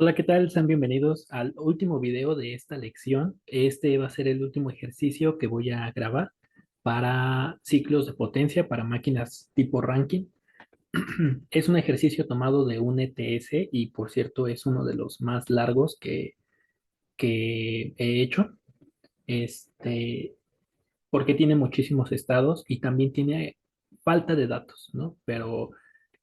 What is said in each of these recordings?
Hola, ¿qué tal? Sean bienvenidos al último video de esta lección. Este va a ser el último ejercicio que voy a grabar para ciclos de potencia para máquinas tipo ranking. Es un ejercicio tomado de un ETS y por cierto es uno de los más largos que he hecho. Este, porque tiene muchísimos estados y también tiene falta de datos, ¿no? Pero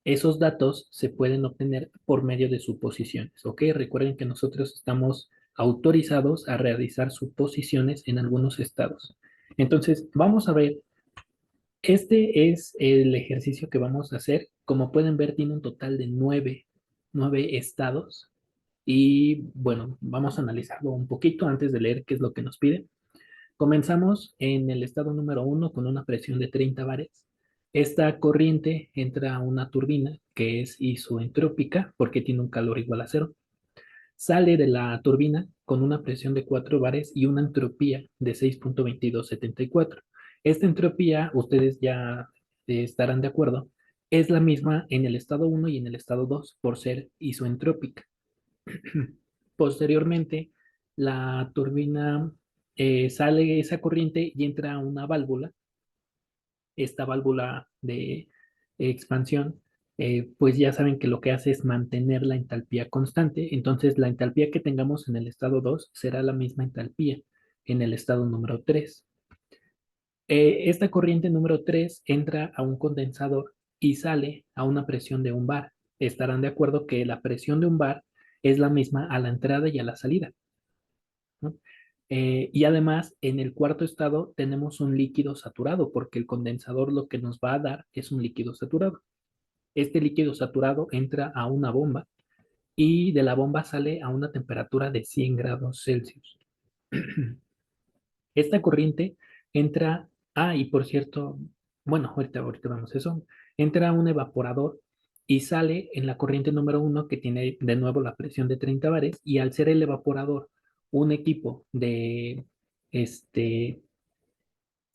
esos datos se pueden obtener por medio de suposiciones, ¿ok? Recuerden que nosotros estamos autorizados a realizar suposiciones en algunos estados. Entonces, vamos a ver, este es el ejercicio que vamos a hacer. Como pueden ver, tiene un total de nueve estados. Y bueno, vamos a analizarlo un poquito antes de leer qué es lo que nos pide. Comenzamos en el estado número uno con una presión de 30 bares. Esta corriente entra a una turbina que es isoentrópica porque tiene un calor igual a cero. Sale de la turbina con una presión de 4 bares y una entropía de 6,2274. Esta entropía, ustedes ya estarán de acuerdo, es la misma en el estado uno y en el estado 2 por ser isoentrópica. Posteriormente, la turbina sale esa corriente y entra a una válvula. Esta válvula de expansión, pues ya saben que lo que hace es mantener la entalpía constante. Entonces, la entalpía que tengamos en el estado 2 será la misma entalpía en el estado número 3. Esta corriente número 3 entra a un condensador y sale a una presión de un bar. Estarán de acuerdo que la presión de un bar es la misma a la entrada y a la salida, ¿no? Y además, en el cuarto estado tenemos un líquido saturado, porque el condensador lo que nos va a dar es un líquido saturado. Este líquido saturado entra a una bomba y de la bomba sale a una temperatura de 100 grados Celsius. Esta corriente entra, y por cierto, bueno, ahorita vemos eso, entra a un evaporador y sale en la corriente número uno que tiene de nuevo la presión de 30 bares y al ser el evaporador un equipo de este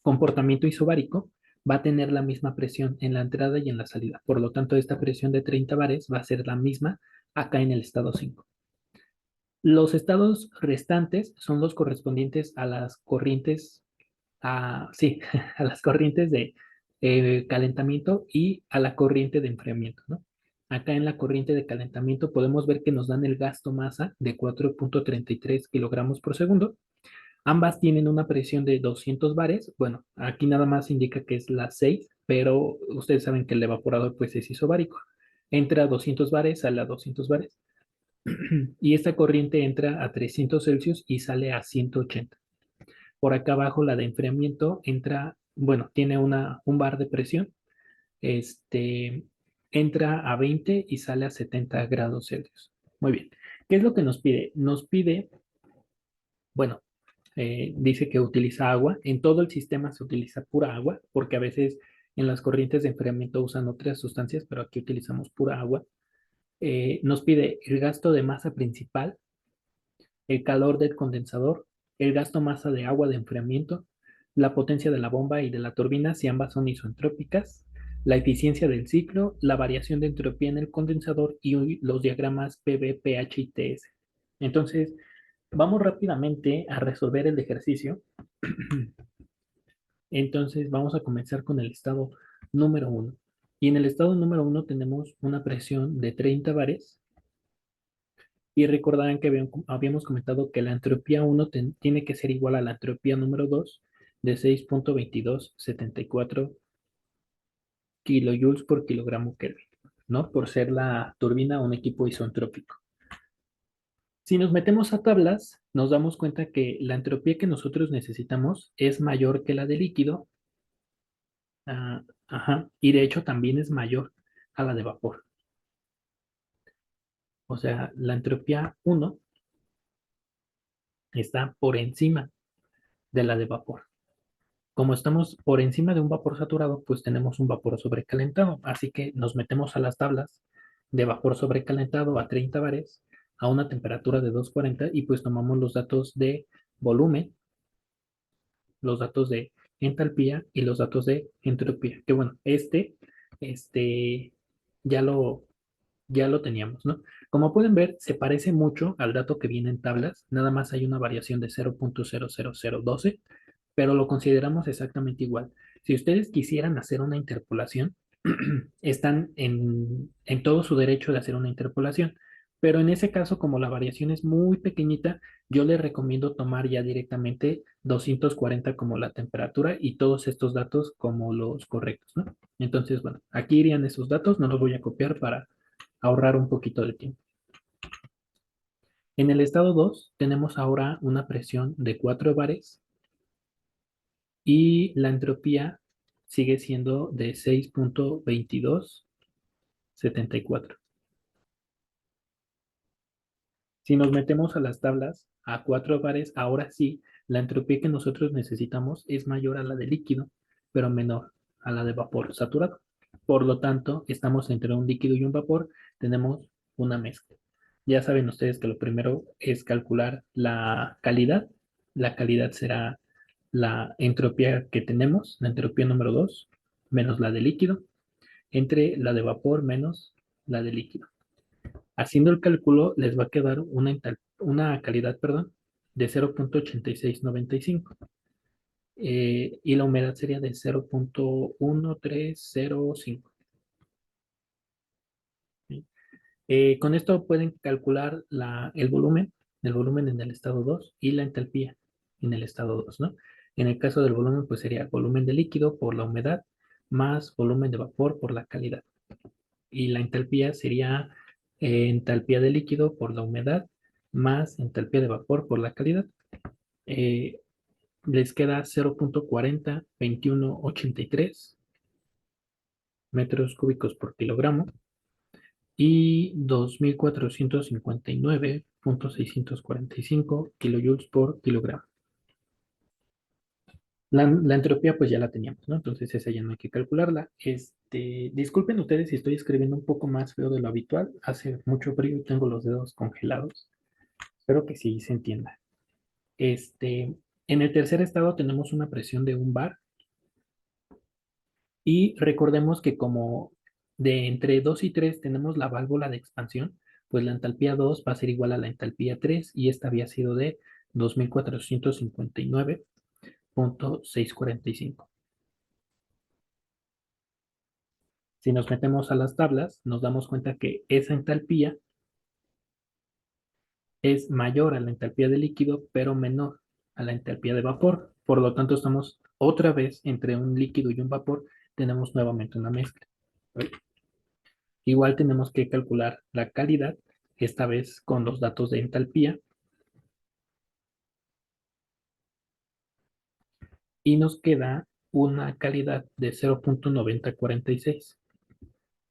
comportamiento isobárico, va a tener la misma presión en la entrada y en la salida. Por lo tanto, esta presión de 30 bares va a ser la misma acá en el estado 5. Los estados restantes son los correspondientes a las corrientes, sí, a las corrientes de calentamiento y a la corriente de enfriamiento, ¿no? Acá en la corriente de calentamiento podemos ver que nos dan el gasto masa de 4,33 kilogramos por segundo. Ambas tienen una presión de 200 bares. Bueno, aquí nada más indica que es la 6, pero ustedes saben que el evaporador pues es isobárico. Entra a 200 bares, sale a 200 bares. Y esta corriente entra a 300 Celsius y sale a 180. Por acá abajo la de enfriamiento entra, bueno, tiene un bar de presión. Este, entra a 20 y sale a 70 grados Celsius. Muy bien. ¿Qué es lo que nos pide? Nos pide, bueno, dice que utiliza agua. En todo el sistema se utiliza pura agua, porque a veces en las corrientes de enfriamiento usan otras sustancias, pero aquí utilizamos pura agua. Nos pide el gasto de masa principal, el calor del condensador, el gasto masa de agua de enfriamiento, la potencia de la bomba y de la turbina si ambas son isentrópicas, la eficiencia del ciclo, la variación de entropía en el condensador y los diagramas PV, pH y TS. Entonces, vamos rápidamente a resolver el ejercicio. Entonces vamos a comenzar con el estado número uno. Y en el estado número uno tenemos una presión de 30 bares. Y recordarán que habíamos comentado que la entropía uno tiene que ser igual a la entropía número 2 de 6,2274 kilojoules por kilogramo Kelvin, ¿no? Por ser la turbina un equipo isentrópico. Si nos metemos a tablas, nos damos cuenta que la entropía que nosotros necesitamos es mayor que la de líquido. Ajá, y de hecho también es mayor a la de vapor. O sea, la entropía uno está por encima de la de vapor. Como estamos por encima de un vapor saturado, pues tenemos un vapor sobrecalentado. Así que nos metemos a las tablas de vapor sobrecalentado a 30 bares a una temperatura de 240 y pues tomamos los datos de volumen, los datos de entalpía y los datos de entropía. Que bueno, este ya lo ya lo teníamos, ¿no? Como pueden ver, se parece mucho al dato que viene en tablas, nada más hay una variación de 0.00012, pero lo consideramos exactamente igual. Si ustedes quisieran hacer una interpolación, están en todo su derecho de hacer una interpolación, pero en ese caso, como la variación es muy pequeñita, yo les recomiendo tomar ya directamente 240 como la temperatura y todos estos datos como los correctos, ¿no? Entonces, bueno, aquí irían esos datos, no los voy a copiar para ahorrar un poquito de tiempo. En el estado 2 tenemos ahora una presión de 4 bares y la entropía sigue siendo de 6.2274. Si nos metemos a las tablas a 4 bares, ahora sí, la entropía que nosotros necesitamos es mayor a la de líquido, pero menor a la de vapor saturado. Por lo tanto, estamos entre un líquido y un vapor, tenemos una mezcla. Ya saben ustedes que lo primero es calcular la calidad. La calidad será la entropía que tenemos, la entropía número 2 menos la de líquido, entre la de vapor menos la de líquido. Haciendo el cálculo, les va a quedar una calidad, perdón, de 0.8695 y la humedad sería de 0.1305. ¿Sí? Con esto pueden calcular el volumen en el estado 2 y la entalpía en el estado 2, ¿no? En el caso del volumen, pues sería volumen de líquido por la humedad más volumen de vapor por la calidad. Y la entalpía sería entalpía de líquido por la humedad más entalpía de vapor por la calidad. Eh, Les queda 0.402183 metros cúbicos por kilogramo y 2459.645 kilojoules por kilogramo. La entropía pues ya la teníamos, ¿no? Entonces esa ya no hay que calcularla. Disculpen ustedes si estoy escribiendo un poco más feo de lo habitual. Hace mucho frío y tengo los dedos congelados. Espero que sí se entienda. En el tercer estado tenemos una presión de un bar y recordemos que como de entre 2 y 3 tenemos la válvula de expansión, pues la entalpía 2 va a ser igual a la entalpía 3 y esta había sido de 2459.645. Si nos metemos a las tablas, nos damos cuenta que esa entalpía es mayor a la entalpía de líquido, pero menor a la entalpía de vapor. Por lo tanto, estamos otra vez entre un líquido y un vapor, tenemos nuevamente una mezcla. Igual tenemos que calcular la calidad, esta vez con los datos de entalpía, y nos queda una calidad de 0.9046,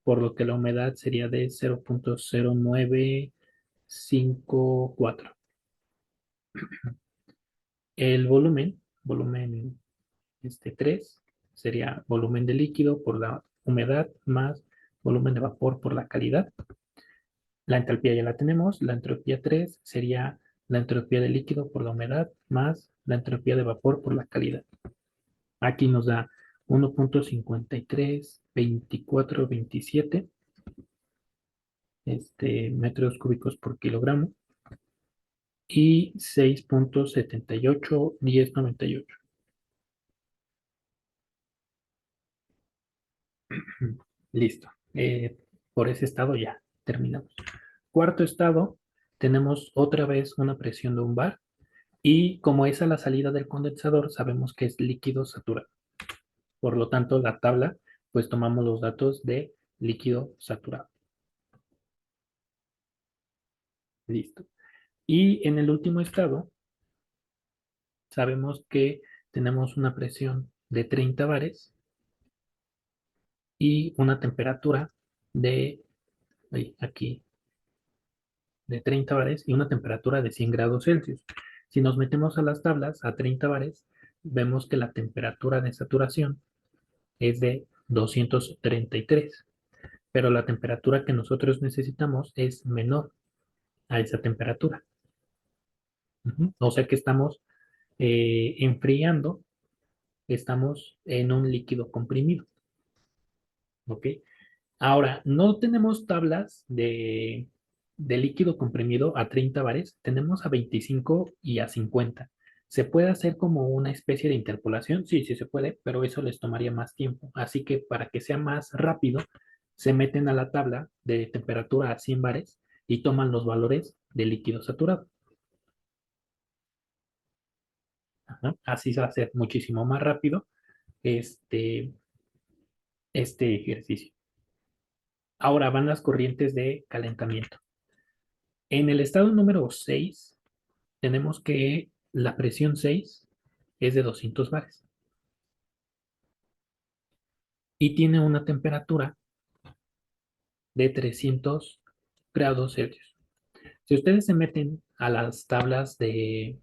por lo que la humedad sería de 0.0954. El volumen 3, sería volumen de líquido por la humedad más volumen de vapor por la calidad. La entalpía ya la tenemos. La entropía 3 sería la entropía de líquido por la humedad más la entropía de vapor por la calidad. Aquí nos da 1.532427 metros cúbicos por kilogramo y 6.781098. Listo. Por ese estado ya terminamos. Cuarto estado, tenemos otra vez una presión de un bar y como es a la salida del condensador, sabemos que es líquido saturado. Por lo tanto, la tabla, pues tomamos los datos de líquido saturado. Listo. Y en el último estado, sabemos que tenemos una presión de 30 bares y una temperatura de, aquí, de 30 bares y una temperatura de 100 grados Celsius. Si nos metemos a las tablas a 30 bares, vemos que la temperatura de saturación es de 233, pero la temperatura que nosotros necesitamos es menor a esa temperatura. O sea que estamos enfriando, estamos en un líquido comprimido. ¿Ok? Ahora, no tenemos tablas de líquido comprimido a 30 bares, tenemos a 25 y a 50. ¿Se puede hacer como una especie de interpolación? Sí, sí se puede, pero eso les tomaría más tiempo. Así que para que sea más rápido, se meten a la tabla de temperatura a 100 bares y toman los valores de líquido saturado. Ajá. Así se va a hacer muchísimo más rápido este, este ejercicio. Ahora van las corrientes de calentamiento. En el estado número 6 tenemos que la presión 6 es de 200 bares y tiene una temperatura de 300 grados Celsius. Si ustedes se meten a las tablas de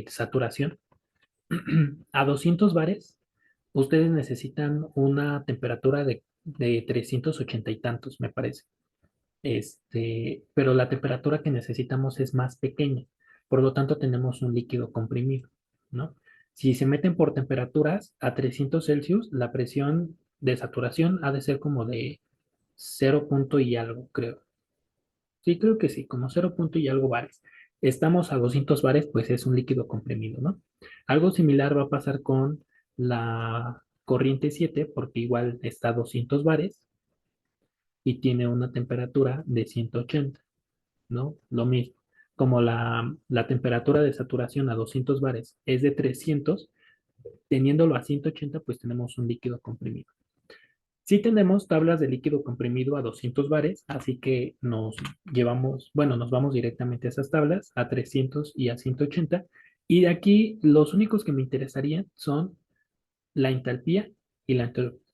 saturación, a 200 bares, ustedes necesitan una temperatura de 380 y tantos, me parece. Pero la temperatura que necesitamos es más pequeña, por lo tanto tenemos un líquido comprimido, ¿no? Si se meten por temperaturas a 300 Celsius, la presión de saturación ha de ser como de 0 punto y algo, creo. Sí, creo que sí, como 0 punto y algo bares. Estamos a 200 bares, pues es un líquido comprimido, ¿no? Algo similar va a pasar con la corriente 7, porque igual está a 200 bares y tiene una temperatura de 180. ¿No? Lo mismo. Como la temperatura de saturación a 200 bares es de 300, teniéndolo a 180, pues tenemos un líquido comprimido. Sí tenemos tablas de líquido comprimido a 200 bares, así que nos vamos directamente a esas tablas, a 300 y a 180. Y de aquí los únicos que me interesarían son la entalpía y la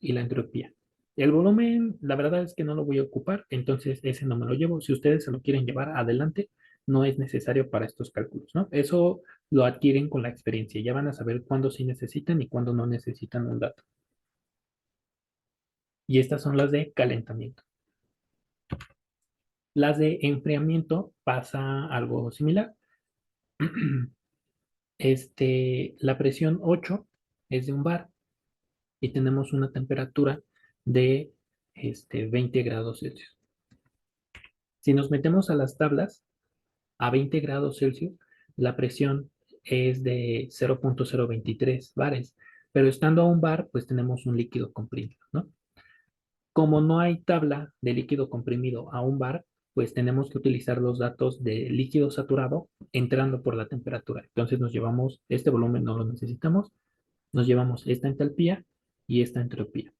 entropía. El volumen, la verdad es que no lo voy a ocupar, entonces ese no me lo llevo. Si ustedes se lo quieren llevar adelante, no es necesario para estos cálculos, ¿no? Eso lo adquieren con la experiencia. Ya van a saber cuándo sí necesitan y cuándo no necesitan un dato. Y estas son las de calentamiento. Las de enfriamiento pasa algo similar. La presión 8 es de un bar y tenemos una temperatura de 20 grados Celsius. Si nos metemos a las tablas, a 20 grados Celsius, la presión es de 0.023 bares, pero estando a un bar, pues tenemos un líquido comprimido, ¿no? Como no hay tabla de líquido comprimido a un bar, pues tenemos que utilizar los datos de líquido saturado entrando por la temperatura. Entonces nos llevamos, este volumen no lo necesitamos, nos llevamos esta entalpía y esta entropía.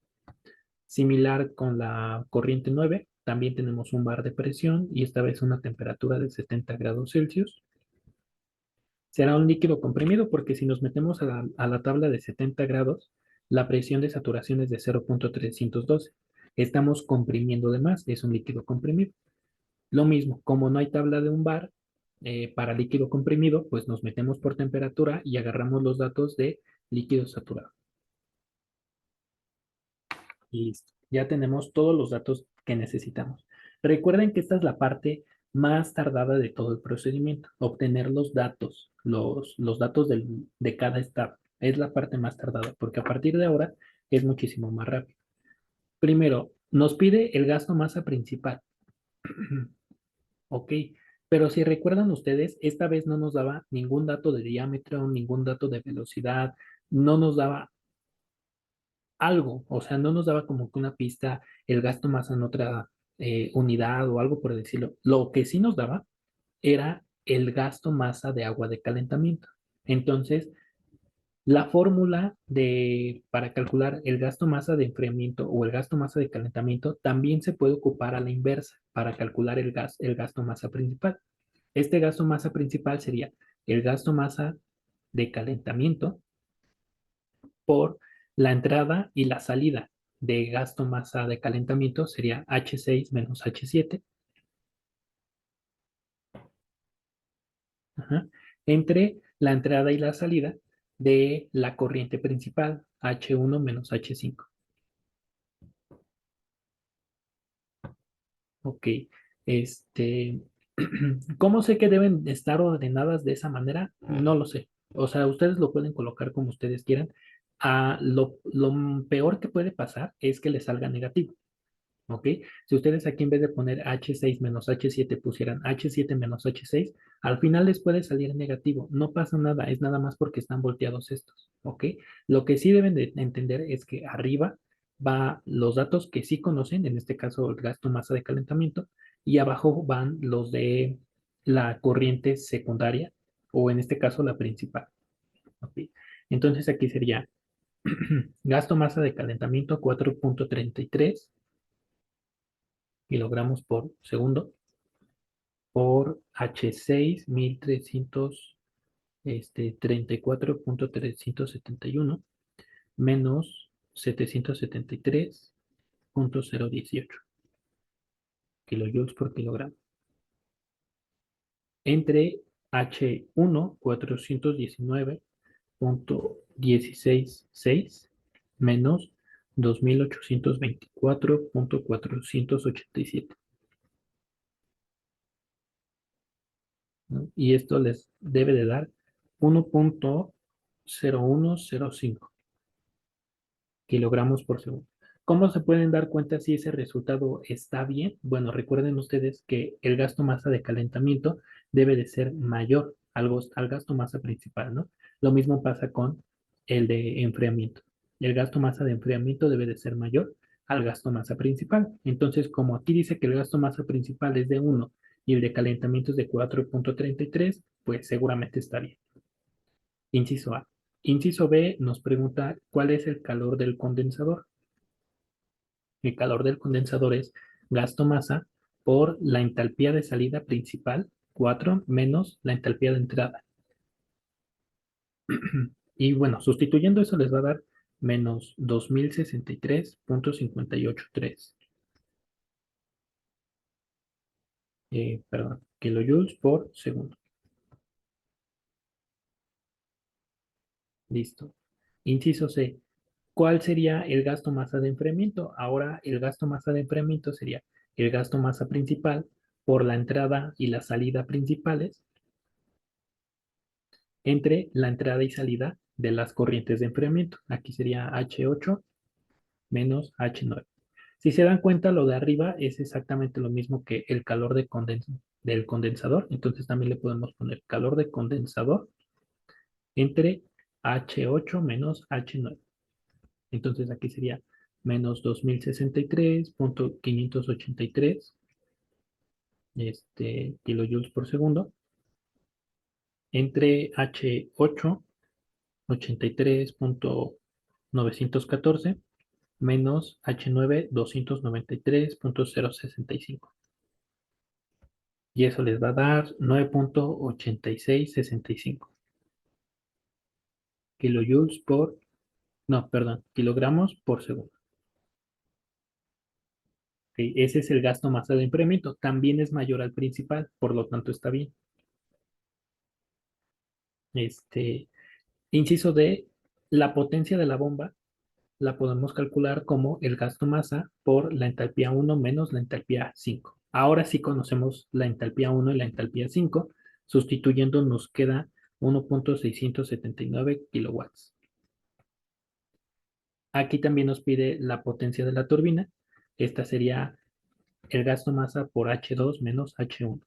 Similar con la corriente 9, también tenemos un bar de presión y esta vez una temperatura de 70 grados Celsius. Será un líquido comprimido porque si nos metemos a la tabla de 70 grados, la presión de saturación es de 0.312. Estamos comprimiendo de más, es un líquido comprimido. Lo mismo, como no hay tabla de un bar para líquido comprimido, pues nos metemos por temperatura y agarramos los datos de líquido saturado. Y listo. Ya tenemos todos los datos que necesitamos. Recuerden que esta es la parte más tardada de todo el procedimiento. Obtener los datos, los datos de cada estado. Es la parte más tardada, porque a partir de ahora es muchísimo más rápido. Primero, nos pide el gasto masa principal. Ok, pero si recuerdan ustedes, esta vez no nos daba ningún dato de diámetro, ningún dato de velocidad, no nos daba algo, o sea, no nos daba como que una pista el gasto más en otra unidad o algo por decirlo. Lo que sí nos daba era el gasto masa de agua de calentamiento. Entonces, la fórmula para calcular el gasto masa de enfriamiento o el gasto masa de calentamiento también se puede ocupar a la inversa para calcular el gasto masa principal. Este gasto masa principal sería el gasto masa de calentamiento por la entrada y la salida de gasto masa de calentamiento sería H6 menos H7, ajá, entre la entrada y la salida de la corriente principal, H1 menos H5. Ok, este, ¿cómo sé que deben estar ordenadas de esa manera? No lo sé. O sea, ustedes lo pueden colocar como ustedes quieran. Lo peor que puede pasar es que le salga negativo. ¿Ok? Si ustedes aquí en vez de poner H6 menos H7 pusieran H7 menos H6, al final les puede salir negativo. No pasa nada, es nada más porque están volteados estos. ¿Ok? Lo que sí deben de entender es que arriba va los datos que sí conocen, en este caso el gasto masa de calentamiento, y abajo van los de la corriente secundaria, o en este caso la principal. ¿Ok? Entonces aquí sería gasto masa de calentamiento 4,33 kilogramos por segundo por H6 1300 34,371 menos 773,018 kilojoules por kilogramo entre H1 419,166 menos 2824,487, ¿no? Y esto les debe de dar 1,0105 kilogramos por segundo. ¿Cómo se pueden dar cuenta si ese resultado está bien? Bueno, recuerden ustedes que el gasto masa de calentamiento debe de ser mayor al gasto masa principal, ¿no? Lo mismo pasa con el de enfriamiento. El gasto masa de enfriamiento debe de ser mayor al gasto masa principal. Entonces, como aquí dice que el gasto masa principal es de 1 y el de calentamiento es de 4,33, pues seguramente está bien. Inciso A. Inciso B nos pregunta cuál es el calor del condensador. El calor del condensador es gasto masa por la entalpía de salida principal, 4 menos la entalpía de entrada. Y bueno, sustituyendo eso les va a dar menos 2063,583, perdón, kilojoules por segundo. Listo. Inciso C. ¿Cuál sería el gasto masa de enfriamiento? Ahora el gasto masa de enfriamiento sería el gasto masa principal por la entrada y la salida principales entre la entrada y salida de las corrientes de enfriamiento. Aquí sería H8 menos H9. Si se dan cuenta, lo de arriba es exactamente lo mismo que el calor del condensador. Entonces también le podemos poner calor de condensador entre H8 menos H9. Entonces aquí sería menos 2063,583 kilojoules por segundo entre H8 83,914 menos H9 293,065. Y eso les va a dar 9,8665 kilojoules por, no, perdón, kilogramos por segundo. Ok, ese es el gasto masa de enfriamiento. También es mayor al principal, por lo tanto está bien. Este, Inciso D, la potencia de la bomba la podemos calcular como el gasto masa por la entalpía 1 menos la entalpía 5. Ahora sí conocemos la entalpía 1 y la entalpía 5. Sustituyendo nos queda 1,679 kilowatts. Aquí también nos pide la potencia de la turbina. Esta sería el gasto masa por H2 menos H1.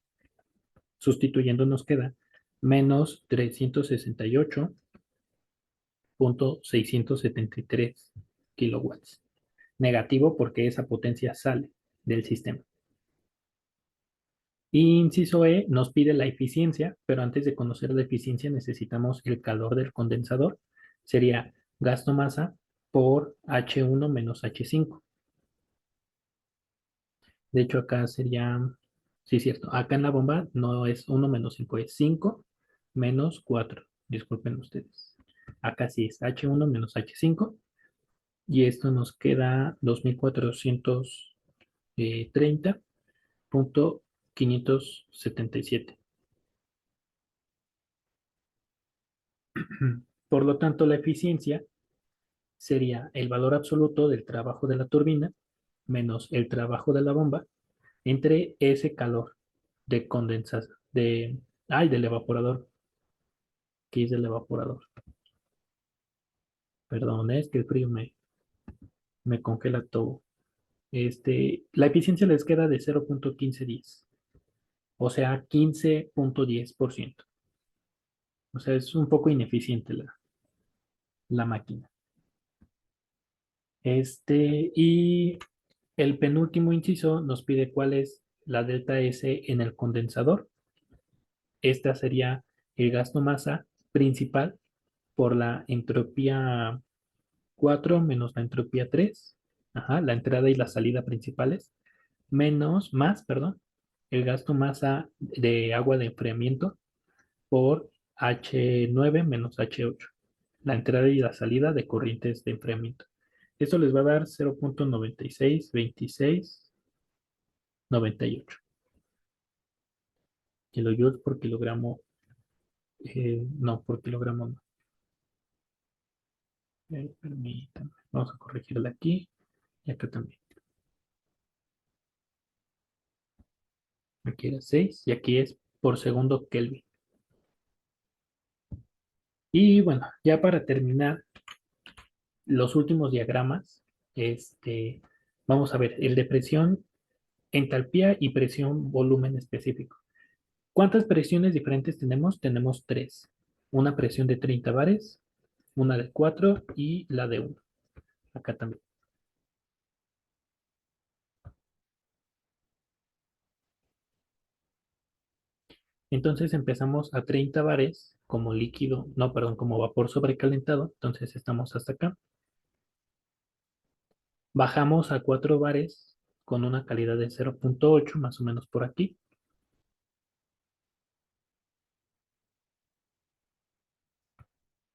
Sustituyendo nos queda menos 368,673 kilowatts. Negativo porque esa potencia sale del sistema. Y inciso E nos pide la eficiencia, pero antes de conocer la eficiencia necesitamos el calor del condensador. Sería gasto masa por H1 menos H5. De hecho, acá sería, sí, cierto, acá en la bomba no es 1 menos 5, es 5 menos 4. Disculpen ustedes. Acá sí es H1 menos H5 y esto nos queda 2430,577. Por lo tanto, la eficiencia sería el valor absoluto del trabajo de la turbina menos el trabajo de la bomba entre ese calor de condensación, del evaporador, que es del evaporador. Perdón, es que el frío me congela todo. La eficiencia les queda de 0,1510, o sea, 15,10%. O sea, es un poco ineficiente la máquina. Y el penúltimo inciso nos pide cuál es la delta S en el condensador. Esta sería el gasto masa principal por la entropía 4 menos la entropía 3. Ajá, la entrada y la salida principales, perdón, el gasto masa de agua de enfriamiento por H9 menos H8, la entrada y la salida de corrientes de enfriamiento. Esto les va a dar 0,962698 kilojoules por kilogramo. No, por kilogramo no. Permítanme. Vamos a corregirla aquí y acá también. Aquí era 6 y aquí es por segundo Kelvin. Y bueno, ya para terminar, los últimos diagramas, este, vamos a ver el de presión, entalpía y presión volumen específico. ¿Cuántas presiones diferentes tenemos? Tenemos tres. Una presión de 30 bares, una de 4 y la de 1. Acá también. Entonces empezamos a 30 bares como líquido, no, perdón, como vapor sobrecalentado. Entonces estamos hasta acá. Bajamos a 4 bares con una calidad de 0,8, más o menos por aquí.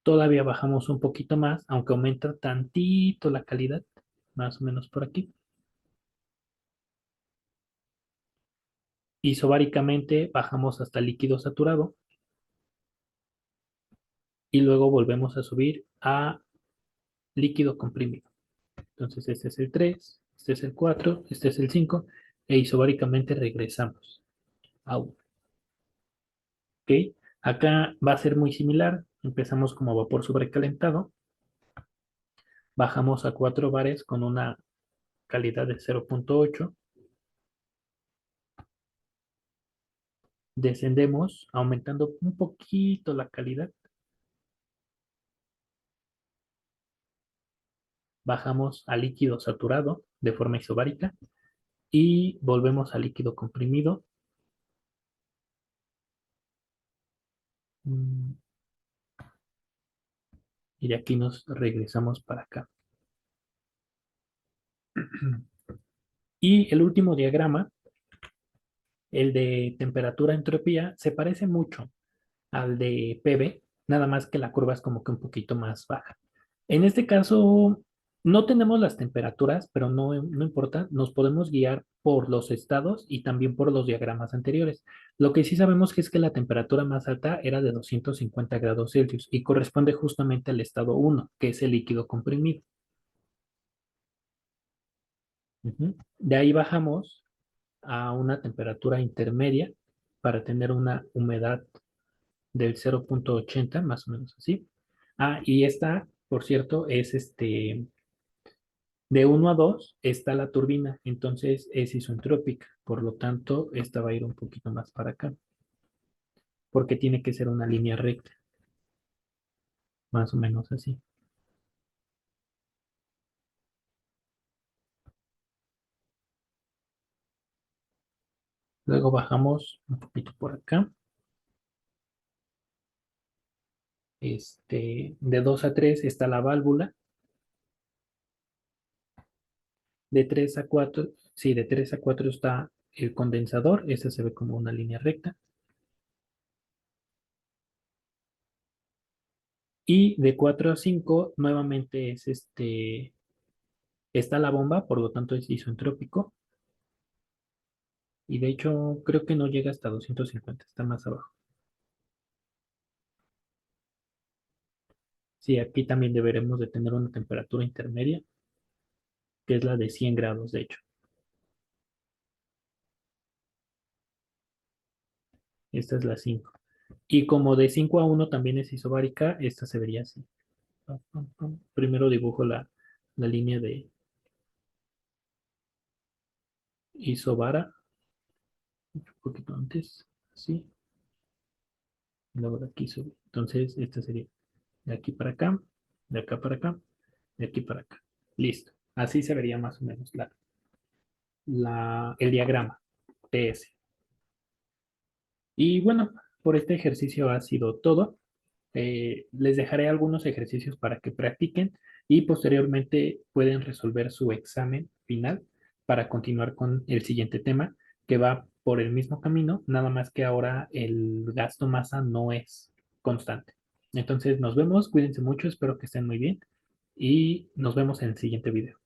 Todavía bajamos un poquito más, aunque aumenta tantito la calidad, más o menos por aquí. Isobáricamente bajamos hasta líquido saturado y luego volvemos a subir a líquido comprimido. Entonces este es el 3, este es el 4, este es el 5 e isobáricamente regresamos a 1. ¿Ok? Acá va a ser muy similar. Empezamos como vapor sobrecalentado, bajamos a 4 bares con una calidad de 0,8, descendemos aumentando un poquito la calidad, bajamos a líquido saturado de forma isobárica y volvemos a líquido comprimido. Mm, Y de aquí nos regresamos para acá. Y el último diagrama, el de temperatura-entropía, se parece mucho al de PV, nada más que la curva es como que un poquito más baja. En este caso, no tenemos las temperaturas, pero no importa, nos podemos guiar por los estados y también por los diagramas anteriores. Lo que sí sabemos es que la temperatura más alta era de 250 grados Celsius y corresponde justamente al estado 1, que es el líquido comprimido. Ujú. De ahí bajamos a una temperatura intermedia para tener una humedad del 0,80, más o menos así. Y esta, por cierto, es de 1 a 2 está la turbina, entonces es isentrópica, por lo tanto, esta va a ir un poquito más para acá, porque tiene que ser una línea recta, más o menos así. Luego bajamos un poquito por acá. De 2 a 3 está la válvula. De 3 a 4, sí, de 3 a 4 está el condensador. Este se ve como una línea recta. Y de 4 a 5 nuevamente está la bomba, por lo tanto es isentrópico. Y de hecho creo que no llega hasta 250, está más abajo. Sí, aquí también deberemos de tener una temperatura intermedia, que es la de 100 grados, de hecho. Esta es la 5. Y como de 5 a 1 también es isobárica, esta se vería así. Pam, pam, pam. Primero dibujo la línea hizo vara un poquito antes, así, y luego de aquí sube. Entonces, esta sería de aquí para acá, de acá para acá, de aquí para acá. Listo. Así se vería más o menos el diagrama TS. Y bueno, por este ejercicio ha sido todo. Les dejaré algunos ejercicios para que practiquen y posteriormente pueden resolver su examen final para continuar con el siguiente tema que va por el mismo camino, nada más que ahora el gasto masa no es constante. Entonces nos vemos, cuídense mucho, espero que estén muy bien y nos vemos en el siguiente video.